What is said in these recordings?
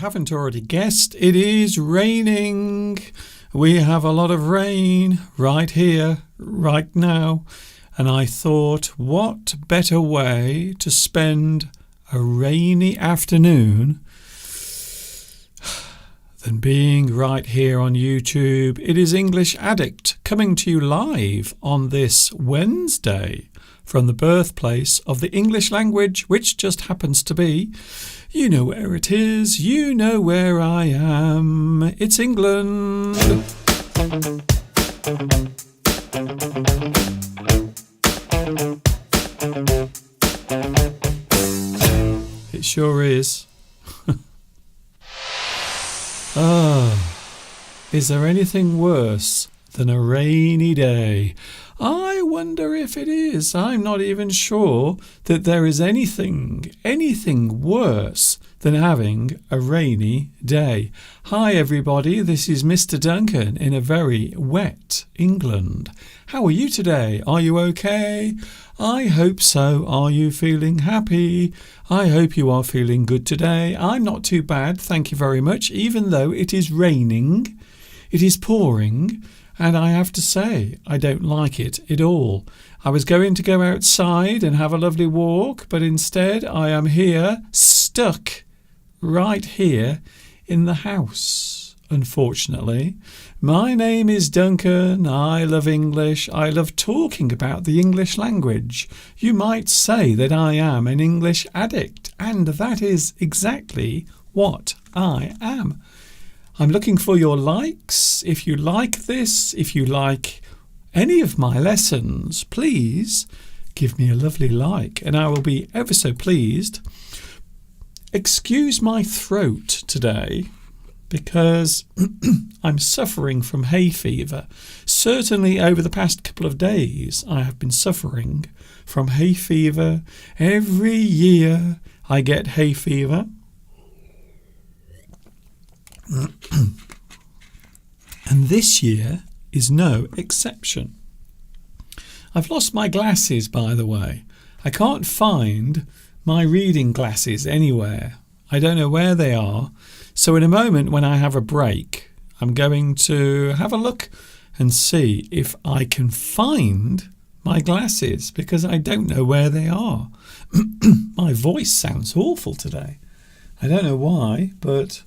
haven't already guessed, it is raining. We have a lot of rain right here, right now. And I thought, what better way to spend a rainy afternoon than being right here on YouTube. It is English Addict coming to you live on this Wednesday from the birthplace of the English language, which just happens to be, you know where it is, you know where I am. It's England. It sure is. Is there anything worse than a rainy day? I wonder if it is. I'm not even sure that there is anything worse than having a rainy day. Hi everybody, this is Mr. Duncan in a very wet England. How are you today? Are you okay? I hope so. Are you feeling happy? I hope you are feeling good today. I'm not too bad, thank you very much, even though it is raining, it is pouring, and I have to say, I don't like it at all. I was going to go outside and have a lovely walk, but instead I am here, stuck right here in the house, unfortunately. My name is Duncan. I love English. I love talking about the English language. You might say that I am an English addict, and that is exactly what I am. I'm looking for your likes. If you like this, if you like any of my lessons, please give me a lovely like and I will be ever so pleased. Excuse my throat today because I'm suffering from hay fever. Certainly over the past couple of days I have been suffering from hay fever. Every year I get hay fever. And this year is no exception. I've lost my glasses, by the way. I can't find my reading glasses anywhere. I don't know where they are. So in a moment when I have a break, I'm going to have a look and see if I can find my glasses because I don't know where they are. My voice sounds awful today. I don't know why, but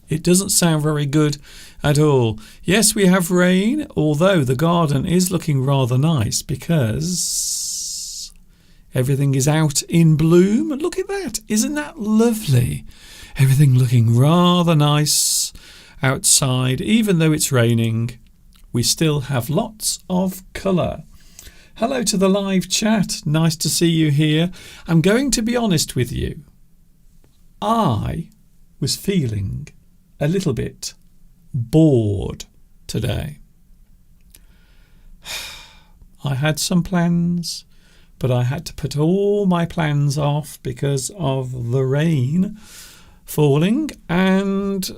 it doesn't sound very good at all. Yes, we have rain, although the garden is looking rather nice because everything is out in bloom. Look at that. Isn't that lovely? Everything looking rather nice outside. Even though it's raining, we still have lots of colour. Hello to the live chat. Nice to see you here. I'm going to be honest with you. I was feeling a little bit bored today. I had some plans, but I had to put all my plans off because of the rain falling, and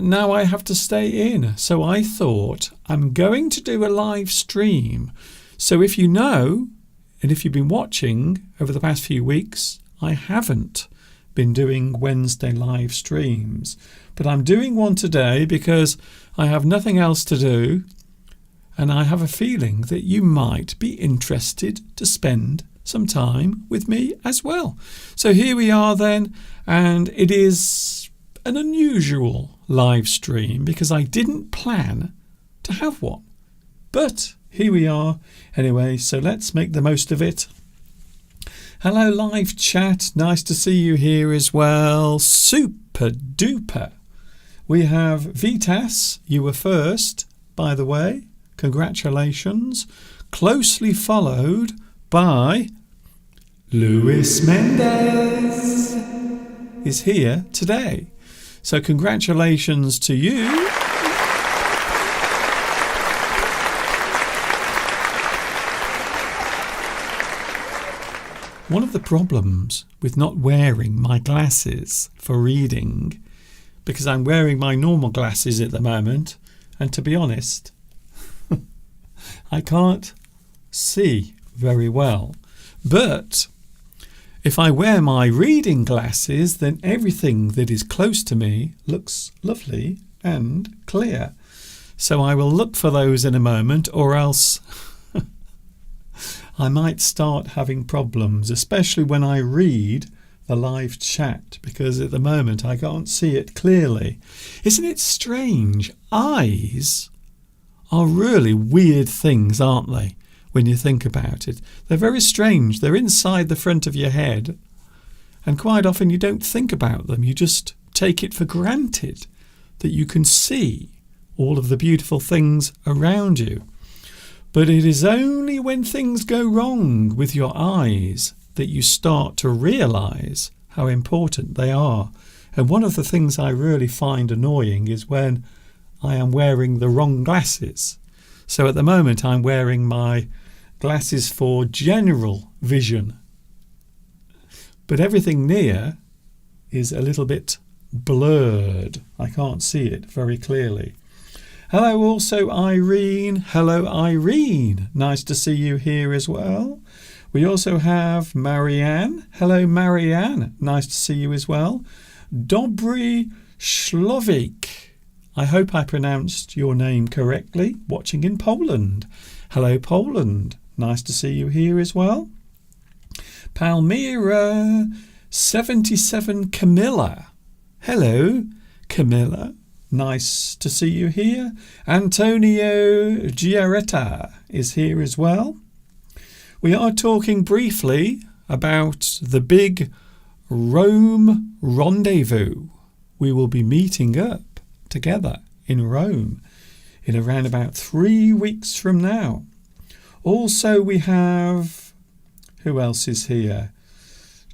now I have to stay in. So I thought I'm going to do a live stream. So if you know, and if you've been watching over the past few weeks, I haven't been doing Wednesday live streams, but I'm doing one today because I have nothing else to do and I have a feeling that you might be interested to spend some time with me as well. So here we are then, and it is an unusual live stream because I didn't plan to have one, but here we are anyway, so let's make the most of it. Hello live chat, nice to see you here as well. Super duper. We have Vitas, you were first, by the way, congratulations. Closely followed by Luis Mendez is here today. So congratulations to you. One of the problems with not wearing my glasses for reading, because I'm wearing my normal glasses at the moment, and to be honest, I can't see very well. But If I wear my reading glasses, then everything that is close to me looks lovely and clear. So I will look for those in a moment, or else I might start having problems, especially when I read the live chat, because at the moment I can't see it clearly. Isn't it strange? Eyes are really weird things, aren't they? When you think about it, they're very strange. They're inside the front of your head, and quite often you don't think about them. You just take it for granted that you can see all of the beautiful things around you. But it is only when things go wrong with your eyes that you start to realise how important they are. And one of the things I really find annoying is when I am wearing the wrong glasses. So at the moment I'm wearing my glasses for general vision, but everything near is a little bit blurred. I can't see it very clearly. Hello also Irene. Hello Irene. Nice to see you here as well. We also have Marianne. Hello Marianne. Nice to see you as well. Dobry Szlowik. I hope I pronounced your name correctly. Watching in Poland. Hello Poland. Nice to see you here as well. Palmyra 77 Camilla. Hello Camilla. Nice to see you here. Antonio Giaretta is here as well. We are talking briefly about the big Rome rendezvous. We will be meeting up together in Rome in around about 3 weeks from now. Also we have, who else is here?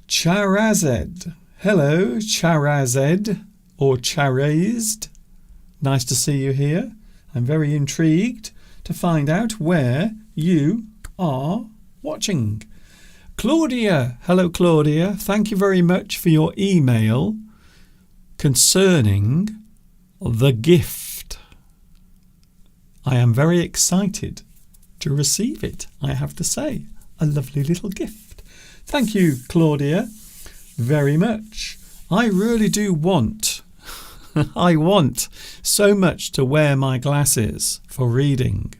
Charazed. Hello Charazed, or Charazed. Nice to see you here. I'm very intrigued to find out where you are watching. Claudia. Hello Claudia. Thank you very much for your email concerning the gift. I am very excited to receive it, I have to say. A lovely little gift. Thank you, Claudia, very much. I really do want, I want so much to wear my glasses for reading.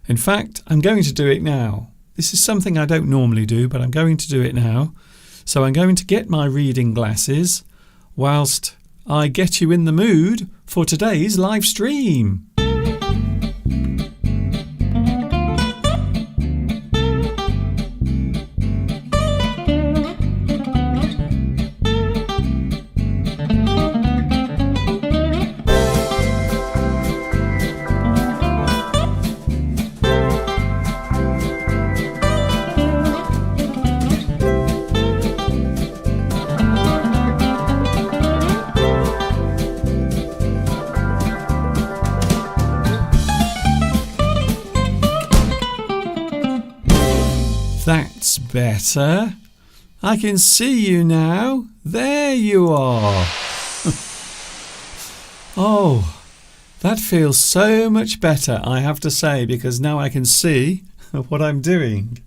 In fact, I'm going to do it now. This is something I don't normally do, but I'm going to do it now. So I'm going to get my reading glasses whilst I get you in the mood for today's live stream. That's better. I can see you now. There you are. Oh, that feels so much better, I have to say, because now I can see what I'm doing.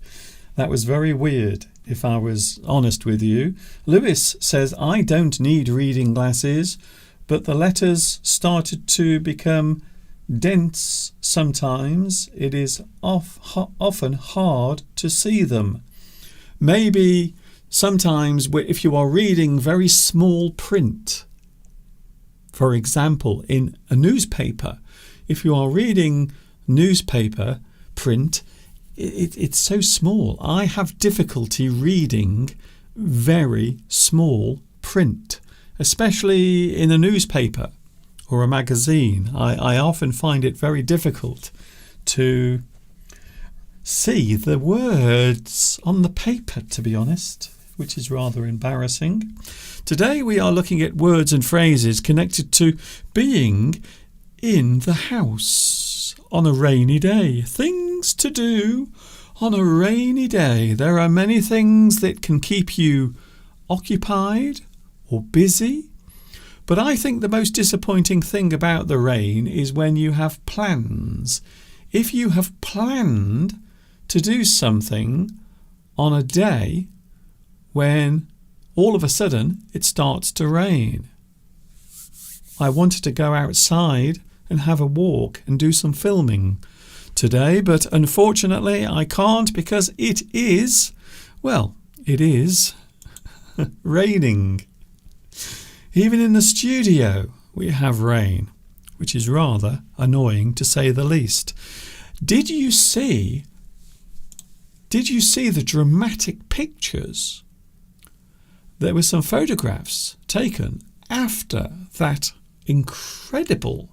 That was very weird, if I was honest with you. Lewis says, I don't need reading glasses, but the letters started to become dense sometimes. It is often hard to see them. Maybe sometimes if you are reading very small print, for example in a newspaper, if you are reading newspaper print, it's so small. I have difficulty reading very small print, especially in a newspaper or a magazine. I often find it very difficult to see the words on the paper, to be honest, which is rather embarrassing. Today we are looking at words and phrases connected to being in the house on a rainy day. Things to do on a rainy day. There are many things that can keep you occupied or busy. But I think the most disappointing thing about the rain is when you have plans. If you have planned to do something on a day when all of a sudden it starts to rain. I wanted to go outside and have a walk and do some filming today, but unfortunately I can't because it is raining. Even in the studio we have rain, which is rather annoying to say the least. Did you see the dramatic pictures? There were some photographs taken after that incredible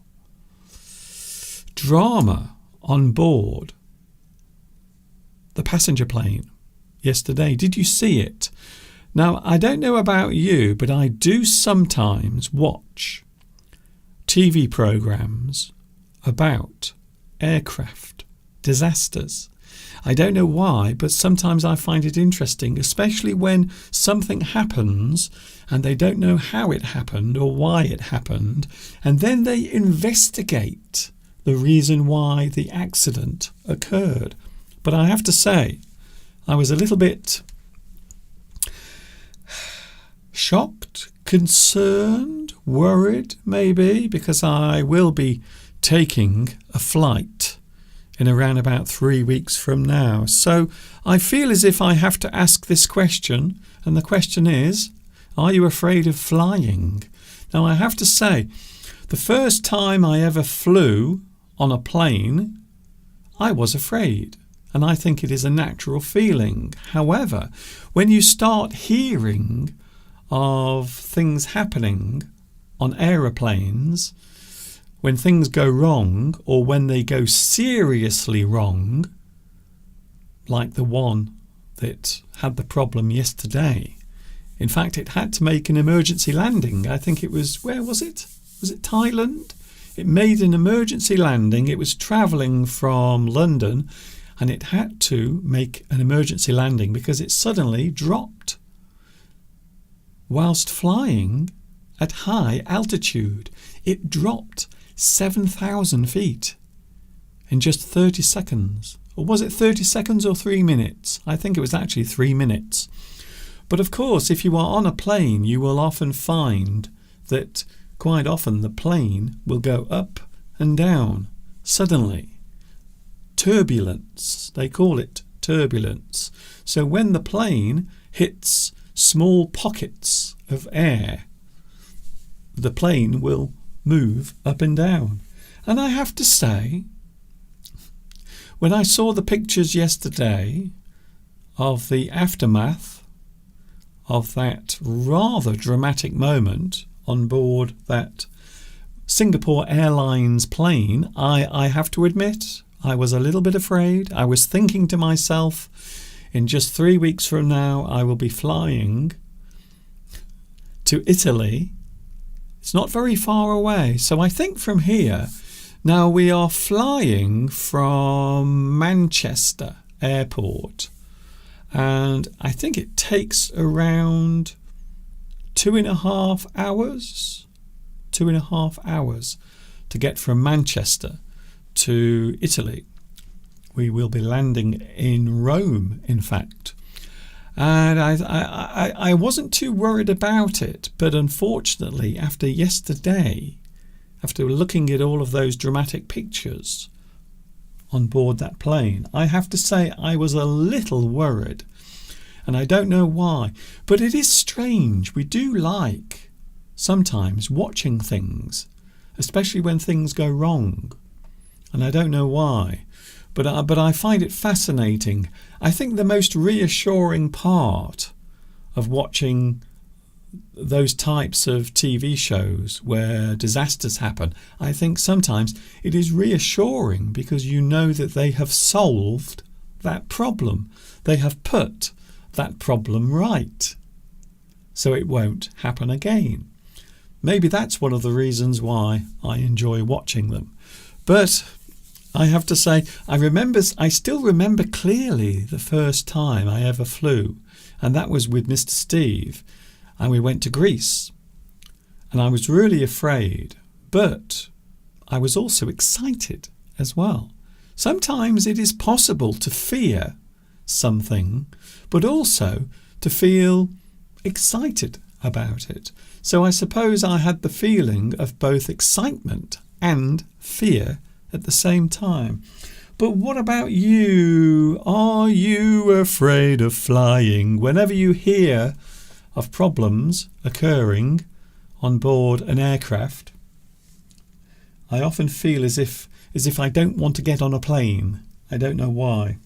drama on board the passenger plane yesterday. Did you see it? Now, I don't know about you, but I do sometimes watch TV programs about aircraft disasters. I don't know why, but sometimes I find it interesting, especially when something happens and they don't know how it happened or why it happened, and then they investigate the reason why the accident occurred. But I have to say, I was a little bit shocked, concerned, worried maybe, because I will be taking a flight in around about 3 weeks from now. So I feel as if I have to ask this question, and the question is, are you afraid of flying? Now, I have to say, the first time I ever flew on a plane, I was afraid, and I think it is a natural feeling. However, when you start hearing of things happening on aeroplanes, when things go wrong or when they go seriously wrong, like the one that had the problem yesterday. In fact, it had to make an emergency landing. I think it was, where was it? Was it Thailand? It made an emergency landing. It was travelling from London and it had to make an emergency landing because it suddenly dropped whilst flying at high altitude. It dropped 7,000 feet in just 30 seconds. Or was it 30 seconds or 3 minutes? I think it was actually 3 minutes. But of course, if you are on a plane, you will often find that quite often the plane will go up and down suddenly. Turbulence, they call it turbulence. So when the plane hits small pockets of air, the plane will move up and down. And I have to say, when I saw the pictures yesterday of the aftermath of that rather dramatic moment on board that Singapore Airlines plane, I have to admit I was a little bit afraid. I was thinking to myself, in just 3 weeks from now I will be flying to Italy. It's not very far away. So I think from here, now we are flying from Manchester Airport, and I think it takes around 2.5 hours. 2.5 hours to get from Manchester to Italy. We will be landing in Rome, in fact. And I wasn't too worried about it, but unfortunately, after yesterday, after looking at all of those dramatic pictures on board that plane, I have to say I was a little worried. And I don't know why, but it is strange. We do like sometimes watching things, especially when things go wrong. And I don't know why. But I find it fascinating. I think the most reassuring part of watching those types of TV shows where disasters happen, I think sometimes it is reassuring because you know that they have solved that problem. They have put that problem right, so it won't happen again. Maybe that's one of the reasons why I enjoy watching them. But I have to say, I still remember clearly the first time I ever flew, and that was with Mr. Steve, and we went to Greece. And I was really afraid, but I was also excited as well. Sometimes it is possible to fear something, but also to feel excited about it. So I suppose I had the feeling of both excitement and fear at the same time. But what about you? Are you afraid of flying? Whenever you hear of problems occurring on board an aircraft, I often feel as if I don't want to get on a plane. I don't know why.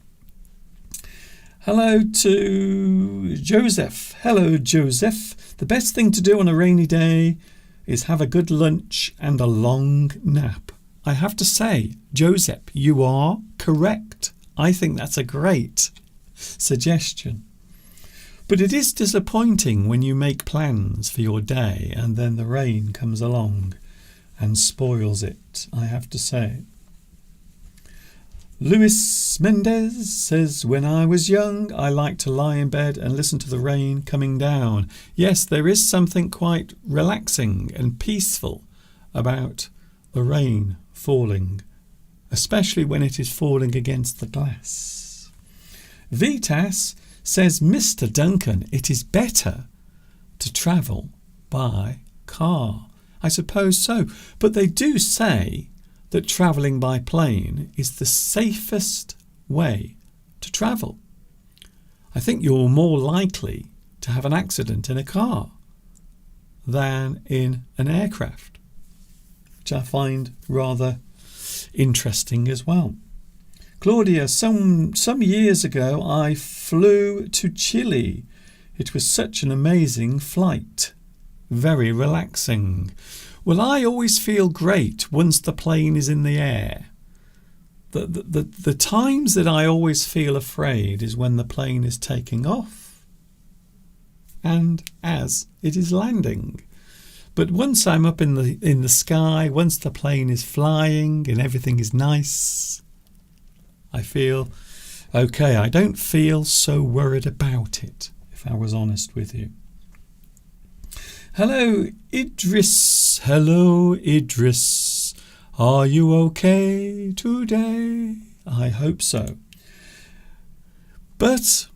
Hello to Joseph. Hello, Joseph. The best thing to do on a rainy day is have a good lunch and a long nap. I have to say, Joseph, you are correct. I think that's a great suggestion. But it is disappointing when you make plans for your day and then the rain comes along and spoils it, I have to say. Luis Mendez says, when I was young, I liked to lie in bed and listen to the rain coming down. Yes, there is something quite relaxing and peaceful about the rain falling, especially when it is falling against the glass. Vitas says, Mr. Duncan, it is better to travel by car. I suppose so, but they do say that travelling by plane is the safest way to travel. I think you're more likely to have an accident in a car than in an aircraft, which I find rather interesting as well. Claudia, some years ago I flew to Chile. It was such an amazing flight. Very relaxing. Well, I always feel great once the plane is in the air. The times that I always feel afraid is when the plane is taking off and as it is landing. But once I'm up in the sky, once the plane is flying and everything is nice, I feel okay. I don't feel so worried about it, if I was honest with you. Hello, Idris. Hello, Idris. Are you okay today? I hope so. But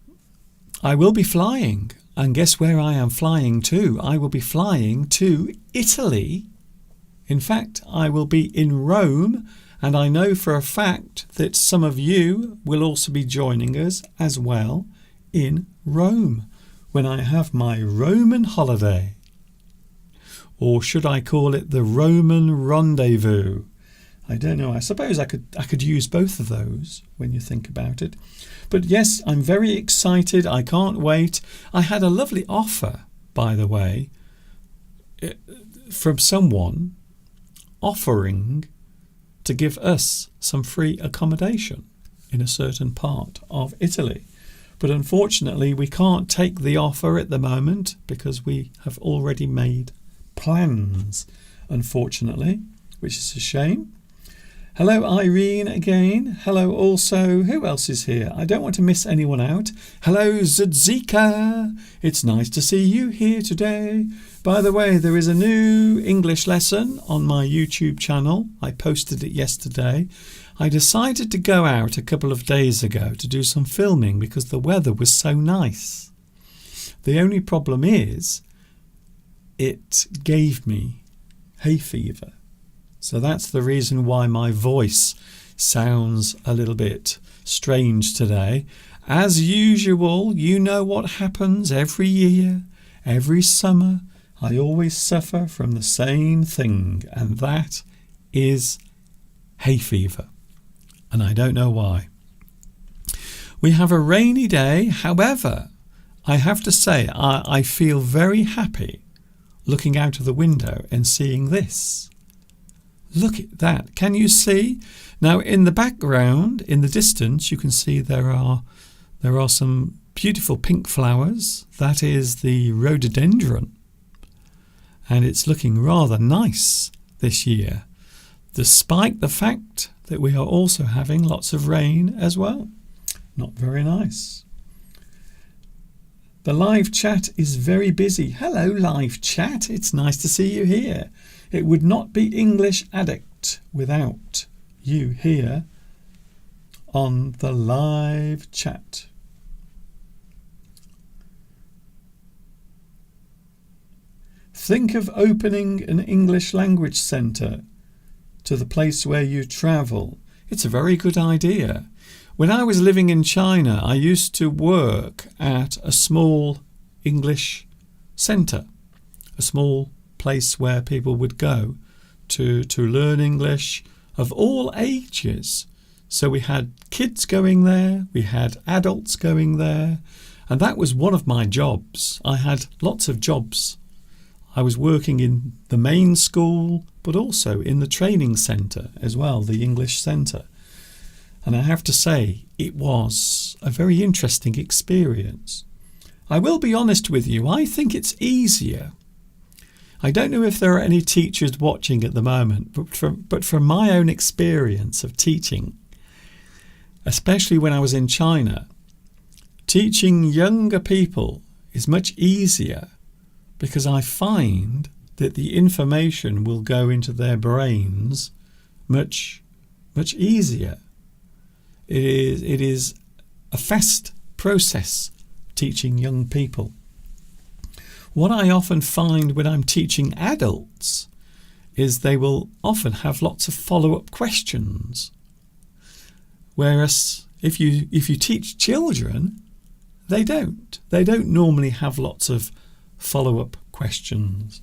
I will be flying. And guess where I am flying to? I will be flying to Italy. In fact, I will be in Rome. And I know for a fact that some of you will also be joining us as well in Rome when I have my Roman holiday. Or should I call it the Roman rendezvous? I don't know. I suppose I could use both of those when you think about it. But yes, I'm very excited. I can't wait. I had a lovely offer, by the way, from someone offering to give us some free accommodation in a certain part of Italy. But unfortunately, we can't take the offer at the moment because we have already made plans, unfortunately, which is a shame. Hello, Irene again. Hello also. Who else is here? I don't want to miss anyone out. Hello, Zudzika. It's nice to see you here today. By the way, there is a new English lesson on my YouTube channel. I posted it yesterday. I decided to go out a couple of days ago to do some filming because the weather was so nice. The only problem is it gave me hay fever. So that's the reason why my voice sounds a little bit strange today. As usual, you know what happens every year, every summer. I always suffer from the same thing, and that is hay fever. And I don't know why. We have a rainy day. However, I have to say I feel very happy looking out of the window and seeing this. Look at that. Can you see? Now in the background, in the distance, you can see there are some beautiful pink flowers. That is the rhododendron. And it's looking rather nice this year, despite the fact that we are also having lots of rain as well. Not very nice. The live chat is very busy. Hello, live chat. It's nice to see you here. It would not be English Addict without you here on the live chat. Think of opening an English language centre to the place where you travel. It's a very good idea. When I was living in China, I used to work at a small English centre, a small place where people would go to learn English of all ages. So we had kids going there, we had adults going there, and that was one of my jobs. I had lots of jobs. I was working in the main school, but also in the training centre as well, the English centre. And I have to say, it was a very interesting experience. I will be honest with you, I think it's easier. I don't know if there are any teachers watching at the moment, but from my own experience of teaching, especially when I was in China, teaching younger people is much easier because I find that the information will go into their brains much easier. It is a fast process teaching young people. What I often find when I'm teaching adults is they will often have lots of follow-up questions. Whereas if you teach children, they don't. They don't normally have lots of follow-up questions.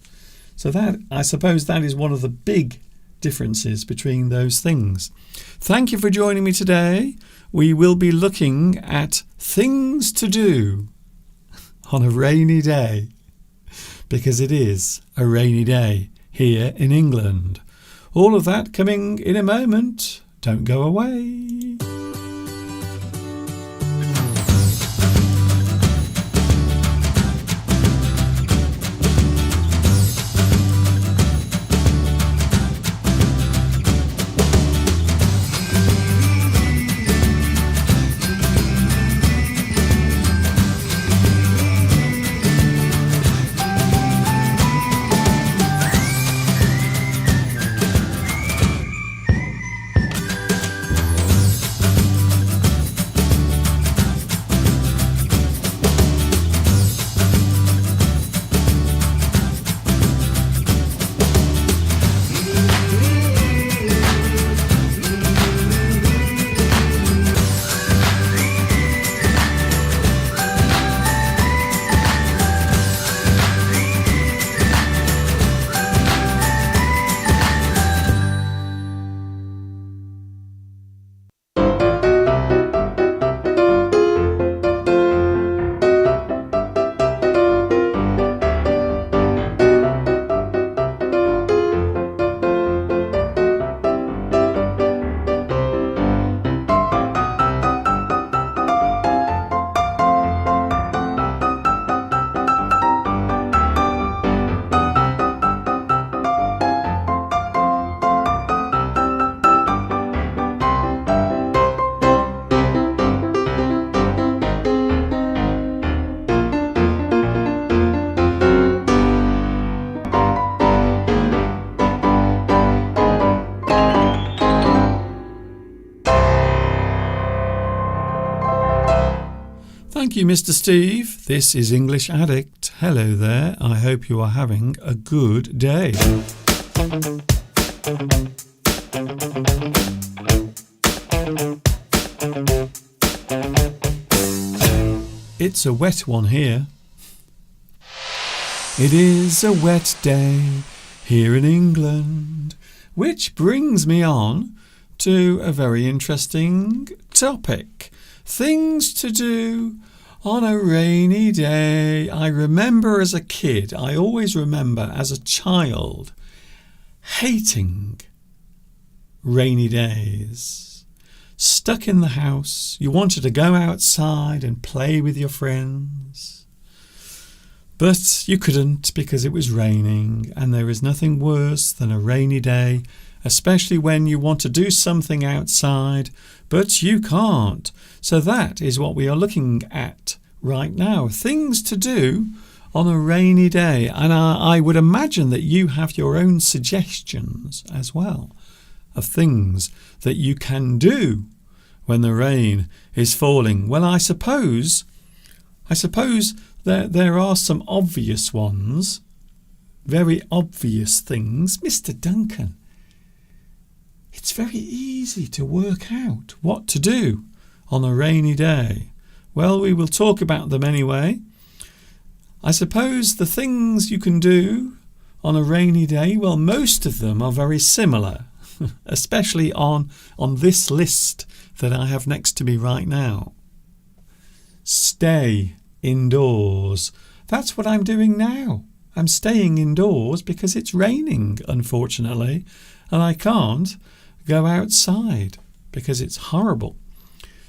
So that, I suppose, that is one of the big differences between those things. Thank you for joining me today. We will be looking at things to do on a rainy day, because it is a rainy day here in England. All of that coming in a moment. Don't go away. Thank you, Mr. Steve. This is English Addict. Hello there. I hope you are having a good day. It's a wet one here. It is a wet day here in England, which brings me on to a very interesting topic. Things to do on a rainy day. I remember as a kid, I always remember as a child, hating rainy days. Stuck in the house, you wanted to go outside and play with your friends. But you couldn't because it was raining, and there is nothing worse than a rainy day, especially when you want to do something outside, but you can't. So that is what we are looking at right now. Things to do on a rainy day. And I would imagine that you have your own suggestions as well of things that you can do when the rain is falling. Well, I suppose there are some obvious ones very obvious things. Mr. Duncan, it's very easy to work out what to do on a rainy day. Well, we will talk about them anyway. I suppose the things you can do on a rainy day, well, most of them are very similar, especially on this list that I have next to me right now. Stay indoors. That's what I'm doing now. I'm staying indoors because it's raining, unfortunately, and I can't go outside because it's horrible.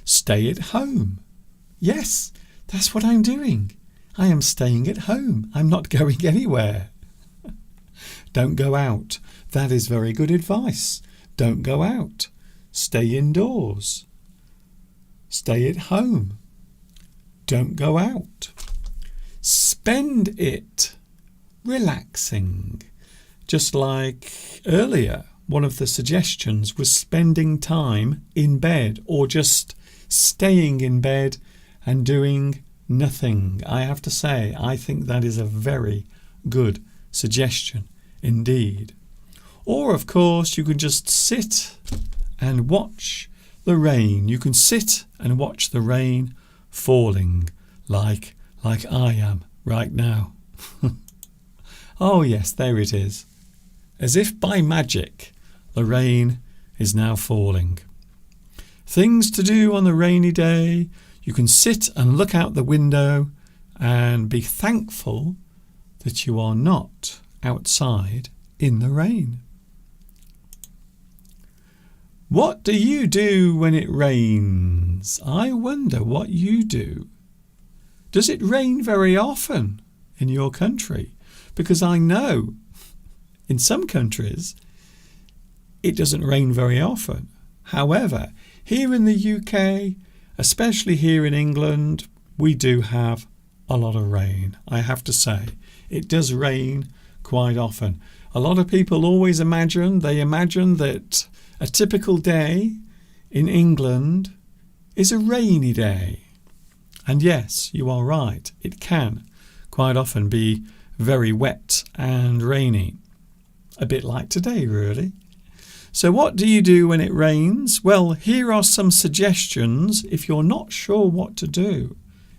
Stay at home. Yes, that's what I'm doing. I am staying at home. I'm not going anywhere. Don't go out. That is very good advice. Don't go out. Stay indoors. Stay at home. Don't go out. Spend it relaxing. Just like earlier, one of the suggestions was spending time in bed or just staying in bed and doing nothing. I have to say, I think that is a very good suggestion indeed. Or, of course, you can just sit and watch the rain. You can sit and watch the rain falling like I am right now. Oh, yes, there it is. As if by magic, the rain is now falling. Things to do on a rainy day. You can sit and look out the window and be thankful that you are not outside in the rain. What do you do when it rains? I wonder what you do. Does it rain very often in your country? Because I know in some countries it doesn't rain very often. However, here in the UK, especially here in England, we do have a lot of rain. I have to say, it does rain quite often. A lot of people always imagine that a typical day in England is a rainy day. And yes, you are right. It can quite often be very wet and rainy. A bit like today, really. So what do you do when it rains? Well, here are some suggestions. If you're not sure what to do,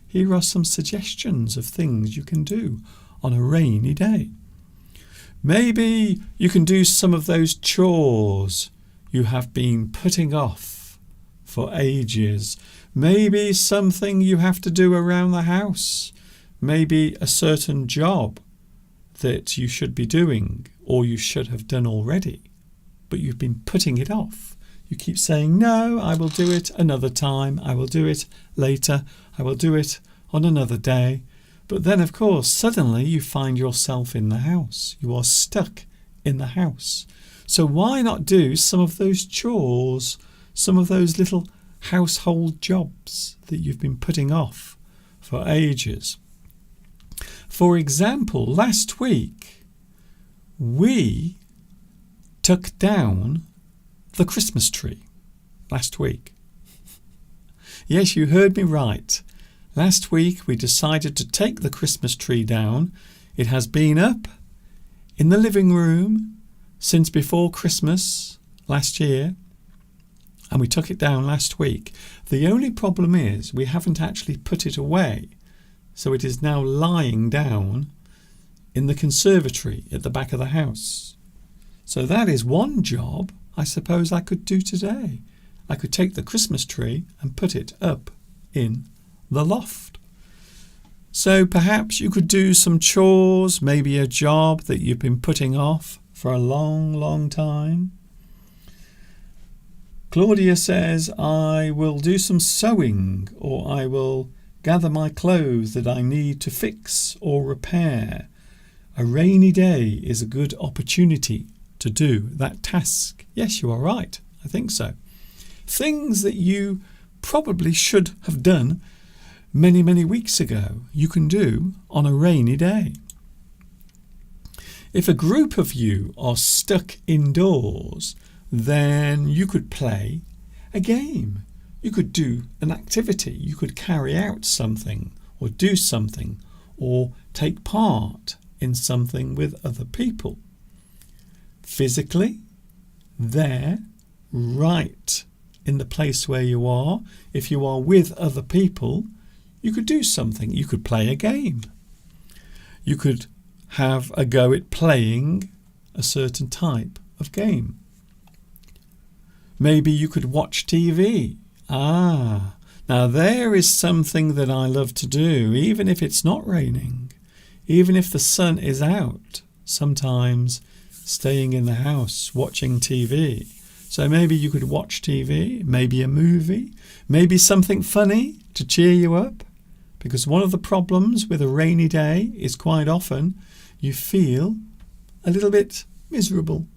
here are some suggestions of things you can do on a rainy day. Maybe you can do some of those chores you have been putting off for ages. Maybe something you have to do around the house. Maybe a certain job that you should be doing or you should have done already, but you've been putting it off. You keep saying, no, I will do it another time. I will do it later. I will do it on another day. But then, of course, suddenly you find yourself in the house. You are stuck in the house. So why not do some of those chores, some of those little household jobs that you've been putting off for ages? For example, last week we took down the Christmas tree. Last week. Yes, you heard me right. Last week we decided to take the Christmas tree down. It has been up in the living room since before Christmas last year, and we took it down last week. The only problem is we haven't actually put it away, so it is now lying down in the conservatory at the back of the house. So that is one job I suppose I could do today. I could take the Christmas tree and put it up in the loft. So perhaps you could do some chores, maybe a job that you've been putting off for a long, long time. Claudia says, I will do some sewing, or I will gather my clothes that I need to fix or repair. A rainy day is a good opportunity to do that task. Yes, you are right. I think so. Things that you probably should have done many, many weeks ago, you can do on a rainy day. If a group of you are stuck indoors, then you could play a game. You could do an activity. You could carry out something or do something or take part in something with other people. Physically, there, right in the place where you are. If you are with other people, you could do something. You could play a game. You could have a go at playing a certain type of game. Maybe you could watch TV. Now there is something that I love to do, even if it's not raining, even if the sun is out, sometimes staying in the house, watching TV. So maybe you could watch TV, maybe a movie, maybe something funny to cheer you up. Because one of the problems with a rainy day is quite often you feel a little bit miserable.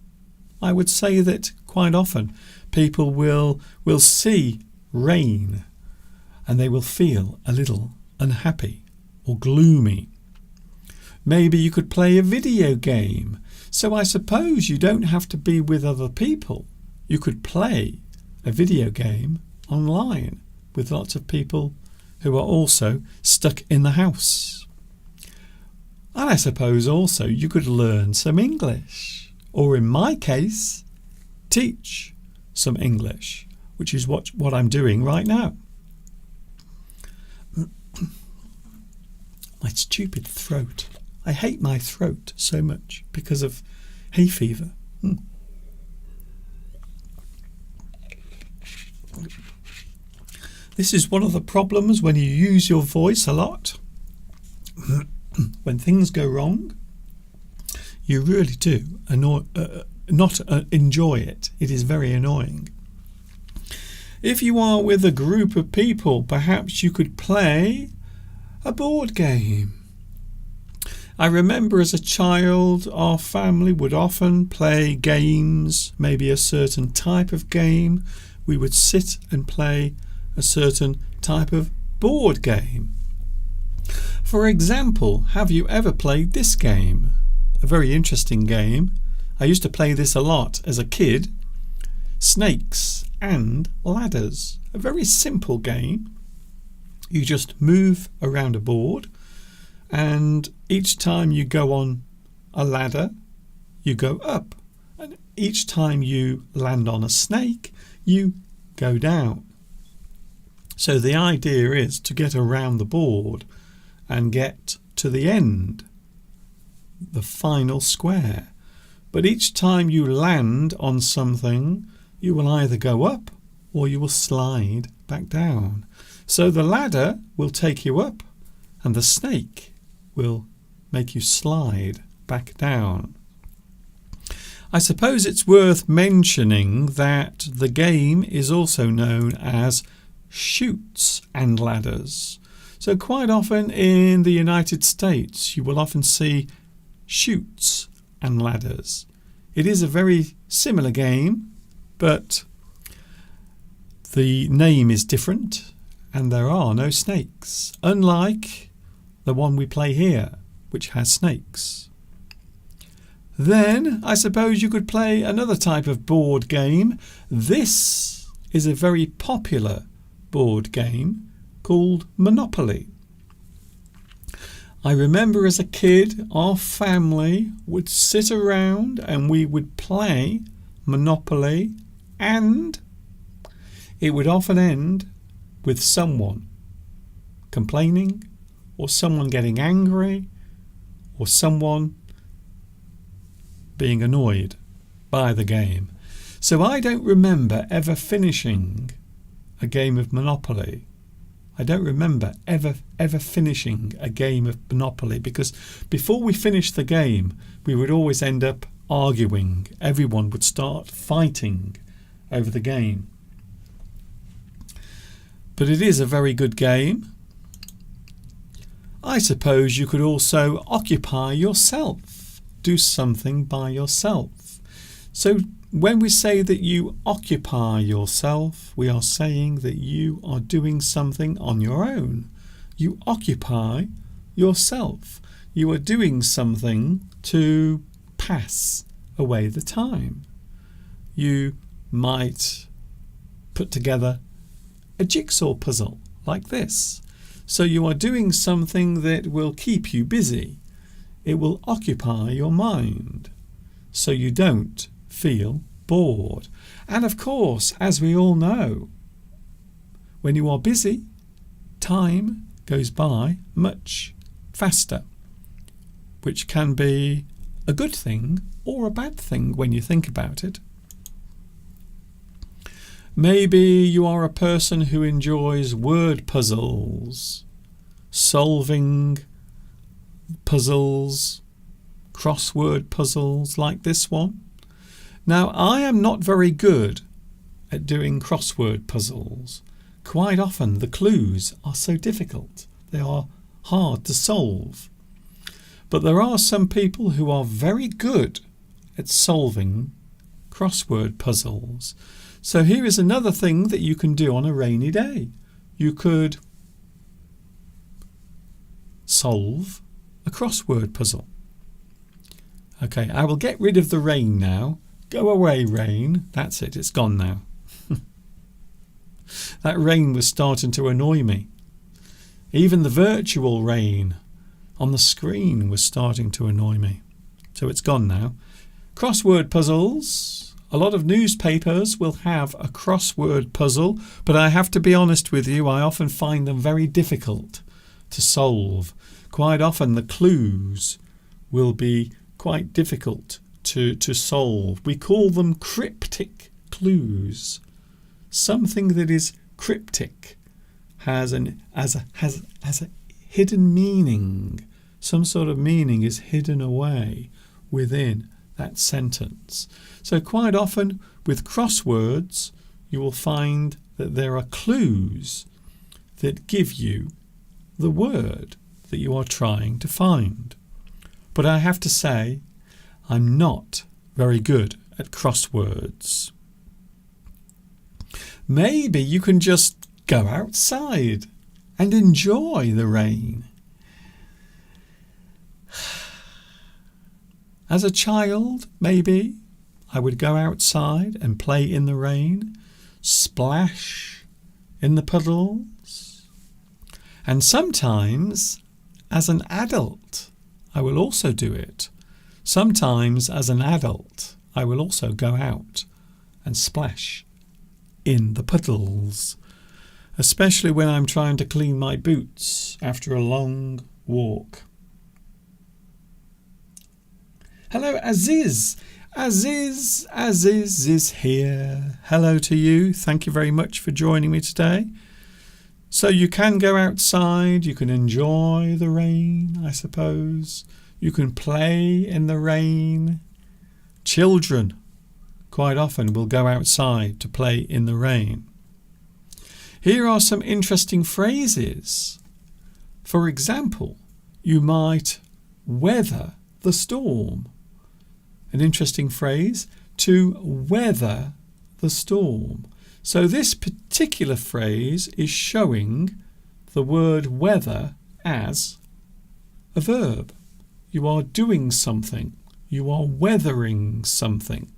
I would say that quite often people will see rain and they will feel a little unhappy or gloomy. Maybe you could play a video game. So I suppose you don't have to be with other people. You could play a video game online with lots of people who are also stuck in the house. And I suppose also you could learn some English, or in my case, teach some English, which is what I'm doing right now. My stupid throat. I hate my throat so much because of hay fever. This is one of the problems when you use your voice a lot. When things go wrong, you really do not enjoy it. It is very annoying. If you are with a group of people, perhaps you could play a board game. I remember as a child, our family would often play games, maybe a certain type of game. We would sit and play a certain type of board game. For example, have you ever played this game? A very interesting game. I used to play this a lot as a kid. Snakes and Ladders. A very simple game. You just move around a board, and each time you go on a ladder, you go up. And each time you land on a snake, you go down. So the idea is to get around the board and get to the end, the final square. But each time you land on something, you will either go up or you will slide back down. So the ladder will take you up and the snake will make you slide back down. I suppose it's worth mentioning that the game is also known as Chutes and Ladders. So quite often in the United States you will often see Chutes and Ladders. It is a very similar game, but the name is different and there are no snakes, unlike the one we play here, which has snakes. Then I suppose you could play another type of board game. This is a very popular board game called Monopoly. I remember as a kid our family would sit around and we would play Monopoly, and it would often end with someone complaining or someone getting angry or someone being annoyed by the game. So I don't remember ever finishing a game of Monopoly. I don't remember ever finishing a game of Monopoly, because before we finished the game we would always end up arguing. Everyone would start fighting over the game. But it is a very good game. I suppose you could also occupy yourself, do something by yourself. So when we say that you occupy yourself, we are saying that you are doing something on your own. You occupy yourself. You are doing something to pass away the time. You might put together a jigsaw puzzle like this. So you are doing something that will keep you busy. it will occupy your mind so you don't feel bored. And of course, as we all know, when you are busy, time goes by much faster, which can be a good thing or a bad thing when you think about it. Maybe you are a person who enjoys word puzzles, solving puzzles, crossword puzzles like this one. Now, I am not very good at doing crossword puzzles. Quite often the clues are so difficult. They are hard to solve. But there are some people who are very good at solving crossword puzzles. So here is another thing that you can do on a rainy day. You could solve a crossword puzzle. Okay, I will get rid of the rain now. Go away, rain. That's it, it's gone now. That rain was starting to annoy me. Even the virtual rain on the screen was starting to annoy me. So it's gone now. Crossword puzzles. A lot of newspapers will have a crossword puzzle, but I have to be honest with you, I often find them very difficult to solve. Quite often the clues will be quite difficult to solve. We call them cryptic clues. Something that is cryptic has a hidden meaning. Some sort of meaning is hidden away within that sentence. So quite often with crosswords you will find that there are clues that give you the word that you are trying to find. But I have to say, I'm not very good at crosswords. Maybe you can just go outside and enjoy the rain. As a child, maybe I would go outside and play in the rain, splash in the puddles. And sometimes, as an adult, I will also do it. Sometimes, as an adult, I will also go out and splash in the puddles, especially when I'm trying to clean my boots after a long walk. Hello, Aziz. Aziz is here. Hello to you. Thank you very much for joining me today. So you can go outside, you can enjoy the rain, I suppose. You can play in the rain. Children quite often will go outside to play in the rain. Here are some interesting phrases. For example, you might weather the storm. An interesting phrase, to weather the storm. So this particular phrase is showing the word weather as a verb. You are doing something. You are weathering something.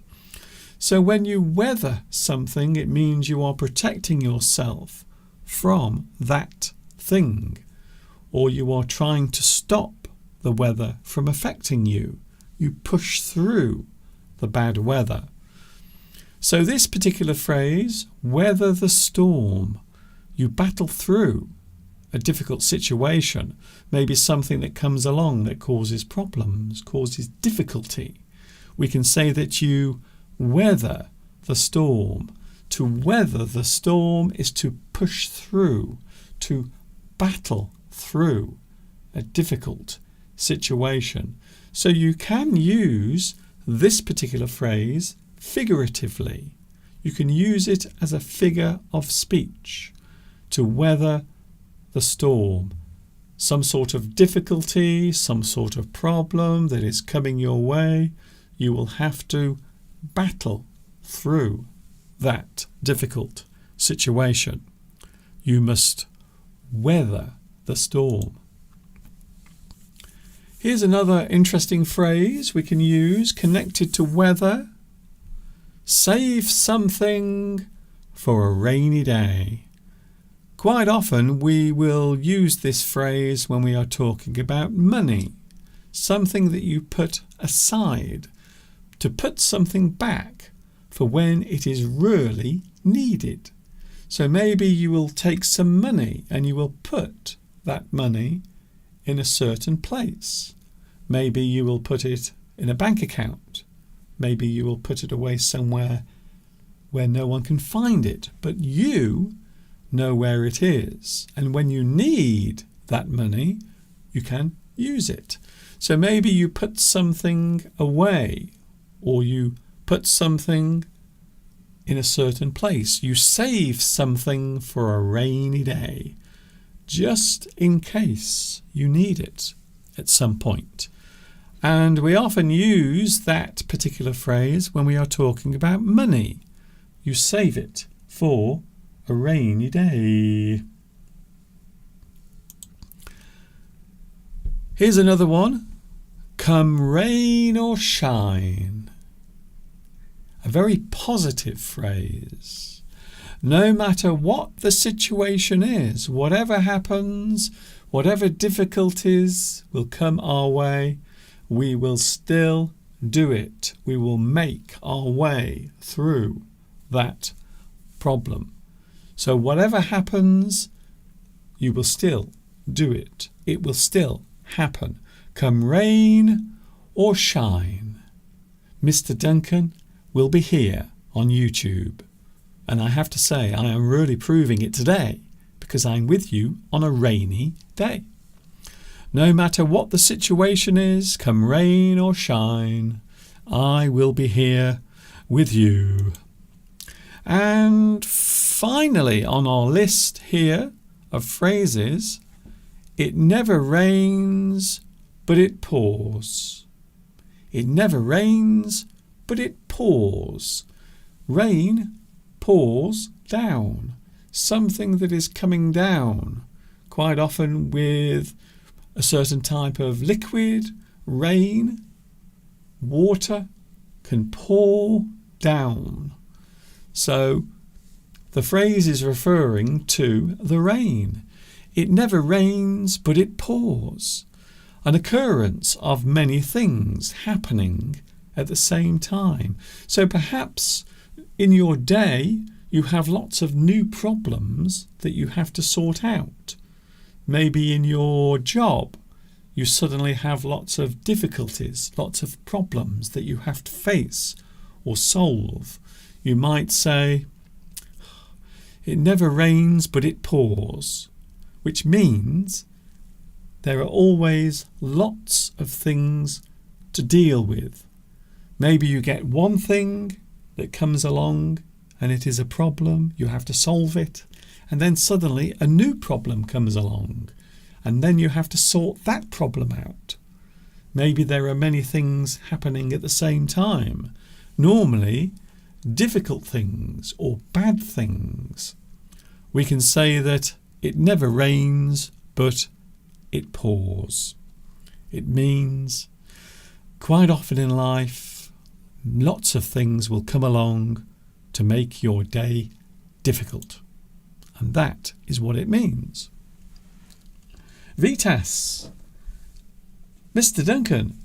So when you weather something, it means you are protecting yourself from that thing, or you are trying to stop the weather from affecting you. You push through the bad weather. So this particular phrase, weather the storm, you battle through a difficult situation, maybe something that comes along that causes problems, causes difficulty. We can say that you weather the storm. To weather the storm is to push through, to battle through a difficult situation. So you can use this particular phrase figuratively. You can use it as a figure of speech. To weather the storm. Some sort of difficulty, some sort of problem that is coming your way, you will have to battle through that difficult situation. You must weather the storm. Here's another interesting phrase we can use connected to weather. Save something for a rainy day. Quite often we will use this phrase when we are talking about money. something that you put aside, to put something back for when it is really needed. So maybe you will take some money and you will put that money in a certain place. Maybe you will put it in a bank account. Maybe you will put it away somewhere where no one can find it, but you know where it is. And when you need that money, you can use it. So maybe you put something away, or you put something in a certain place. You save something for a rainy day, just in case you need it at some point. And we often use that particular phrase when we are talking about money. You save it for a rainy day. Here's another one. Come rain or shine. A very positive phrase. No matter what the situation is, whatever happens, whatever difficulties will come our way, we will still do it. We will make our way through that problem. So whatever happens, you will still do it. It will still happen. Come rain or shine. Mr. Duncan will be here on YouTube. And I have to say, I am really proving it today because I'm with you on a rainy day. No matter what the situation is, come rain or shine, I will be here with you. And finally, on our list here of phrases, it never rains, but it pours. It never rains, but it pours. Rain pours down, something that is coming down, quite often with a certain type of liquid. Rain, water can pour down. So the phrase is referring to the rain. It never rains, but it pours. An occurrence of many things happening at the same time. So perhaps in your day you have lots of new problems that you have to sort out. Maybe in your job you suddenly have lots of difficulties, lots of problems that you have to face or solve. You might say, it never rains but it pours, which means there are always lots of things to deal with. Maybe you get one thing that comes along and it is a problem, you have to solve it, and then suddenly a new problem comes along and then you have to sort that problem out. Maybe there are many things happening at the same time. Normally, difficult things or bad things. We can say that it never rains, but it pours. It means quite often in life, lots of things will come along to make your day difficult. And that is what it means. Vitas. Mr. Duncan.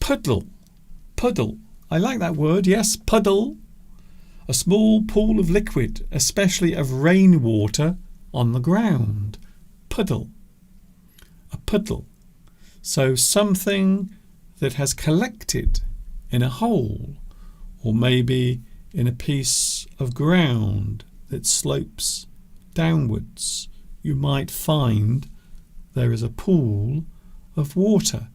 Puddle. Puddle. I like that word, yes, puddle. A small pool of liquid, especially of rainwater, on the ground. Puddle. A puddle. So something that has collected in a hole, or maybe in a piece of ground that slopes downwards. You might find there is a pool of water.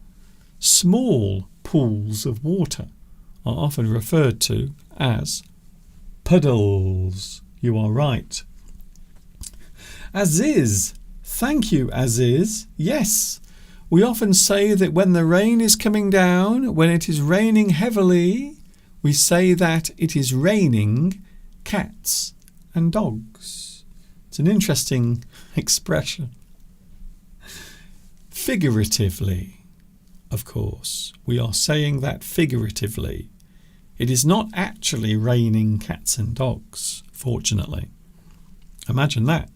Small pools of water are often referred to as puddles. You are right. Aziz. Thank you, Aziz. Yes, we often say that when the rain is coming down, when it is raining heavily, we say that it is raining cats and dogs. It's an interesting expression. Figuratively, of course, we are saying that figuratively. It is not actually raining cats and dogs, fortunately. Imagine that.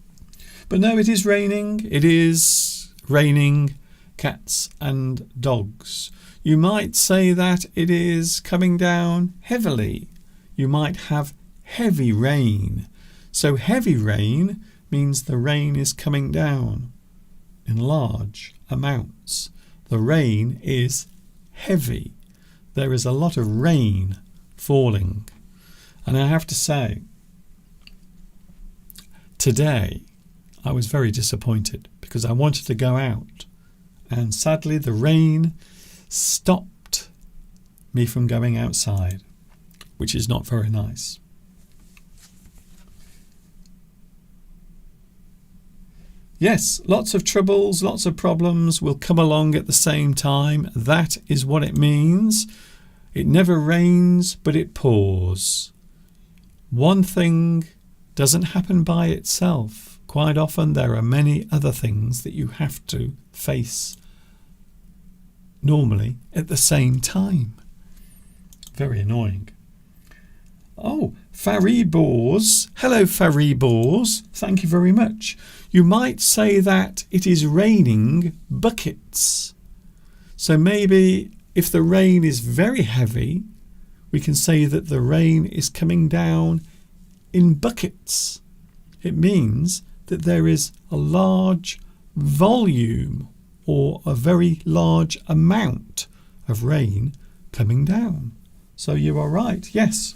But no, it is raining. It is raining cats and dogs. You might say that it is coming down heavily. You might have heavy rain. So heavy rain means the rain is coming down in large amounts. The rain is heavy. There is a lot of rain falling. And I have to say, today I was very disappointed because I wanted to go out, and sadly the rain stopped me from going outside, which is not very nice. Yes, lots of troubles, lots of problems will come along at the same time. That is what it means. It never rains, but it pours. One thing doesn't happen by itself. Quite often there are many other things that you have to face normally at the same time. Very annoying. Oh, Faribors. Hello, Faribors. Thank you very much. You might say that it is raining buckets. So maybe if the rain is very heavy, we can say that the rain is coming down in buckets. It means that there is a large volume or a very large amount of rain coming down. So you are right, yes.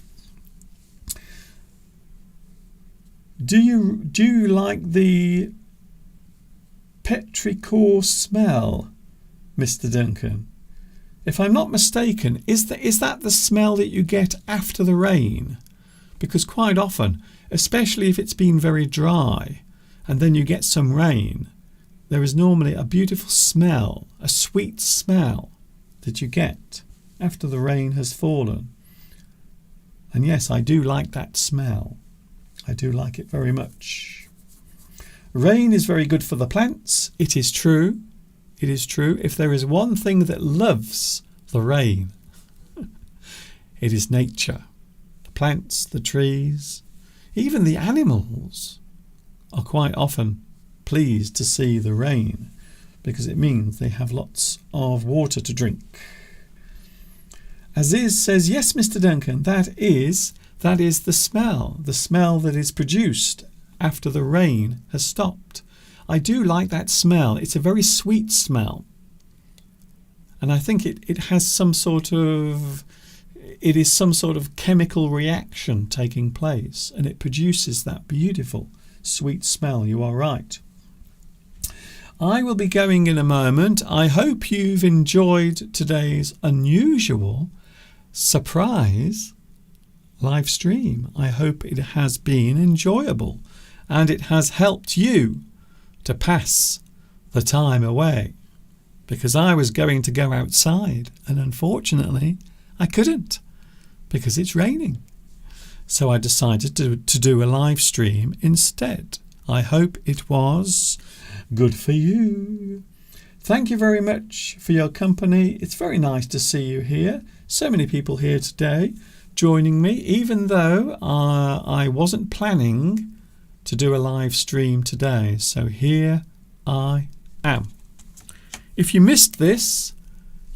Do you like the petrichor smell, Mr. Duncan? If I'm not mistaken, is that the smell that you get after the rain? Because quite often, especially if it's been very dry and then you get some rain, there is normally a beautiful smell, a sweet smell that you get after the rain has fallen. And yes, I do like that smell. I do like it very much. Rain is very good for the plants. It is true. It is true. If there is one thing that loves the rain, it is nature. The plants, the trees, even the animals are quite often pleased to see the rain because it means they have lots of water to drink. Aziz says, yes, Mr. Duncan, that is the smell that is produced after the rain has stopped. I do like that smell. It's a very sweet smell. And I think it is some sort of chemical reaction taking place, and it produces that beautiful sweet smell. You are right. I will be going in a moment. I hope you've enjoyed today's unusual surprise live stream. I hope it has been enjoyable and it has helped you to pass the time away, because I was going to go outside and unfortunately I couldn't because it's raining. So I decided to do a live stream instead. I hope it was good for you. Thank you very much for your company. It's very nice to see you here. So many people here today joining me, even though I wasn't planning to do a live stream today. So here I am. If you missed this,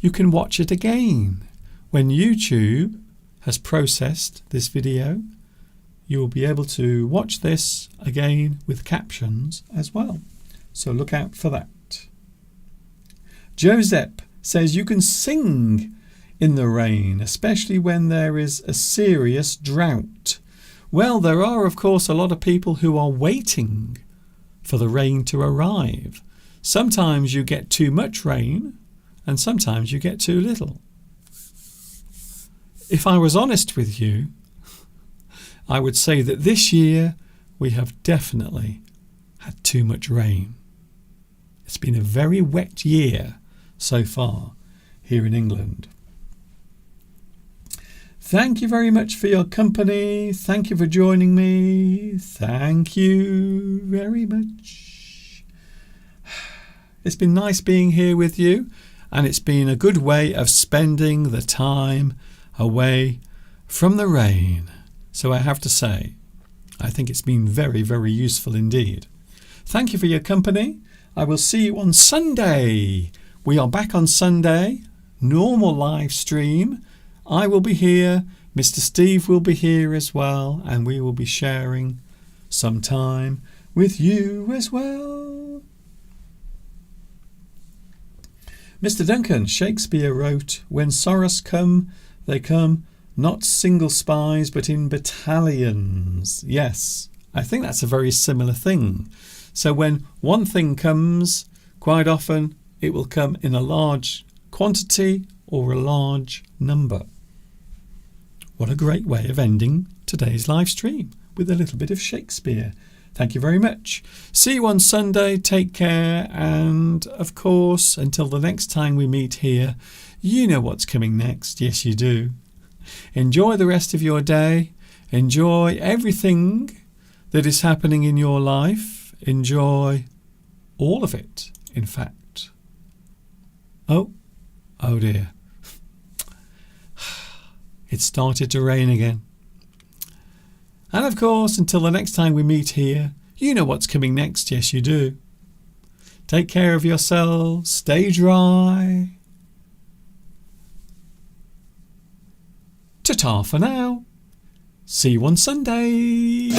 you can watch it again. When YouTube has processed this video, you will be able to watch this again with captions as well. So look out for that. Joseph says you can sing in the rain, especially when there is a serious drought. Well, there are, of course, a lot of people who are waiting for the rain to arrive. Sometimes you get too much rain and sometimes you get too little. If I was honest with you, I would say that this year we have definitely had too much rain. It's been a very wet year so far here in England. Thank you very much for your company. Thank you for joining me. Thank you very much. It's been nice being here with you, and it's been a good way of spending the time away from the rain. So I have to say, I think it's been very, very useful indeed. Thank you for your company. I will see you on Sunday We are back on Sunday, normal live stream. I will be here, Mr. Steve will be here as well, and we will be sharing some time with you as well. Mr. Duncan, Shakespeare wrote, "When sorrows come, they come not single spies, but in battalions." Yes, I think that's a very similar thing. So when one thing comes, quite often it will come in a large quantity or a large number. What a great way of ending today's live stream with a little bit of Shakespeare. Thank you very much. See you on Sunday. Take care. And of course, until the next time we meet here, you know what's coming next. Yes, you do. Enjoy the rest of your day. Enjoy everything that is happening in your life. Enjoy all of it, in fact. Oh dear. It started to rain again. And of course, until the next time we meet here, you know what's coming next. Yes, you do. Take care of yourselves. Stay dry. Ta-ta for now. See you on Sunday.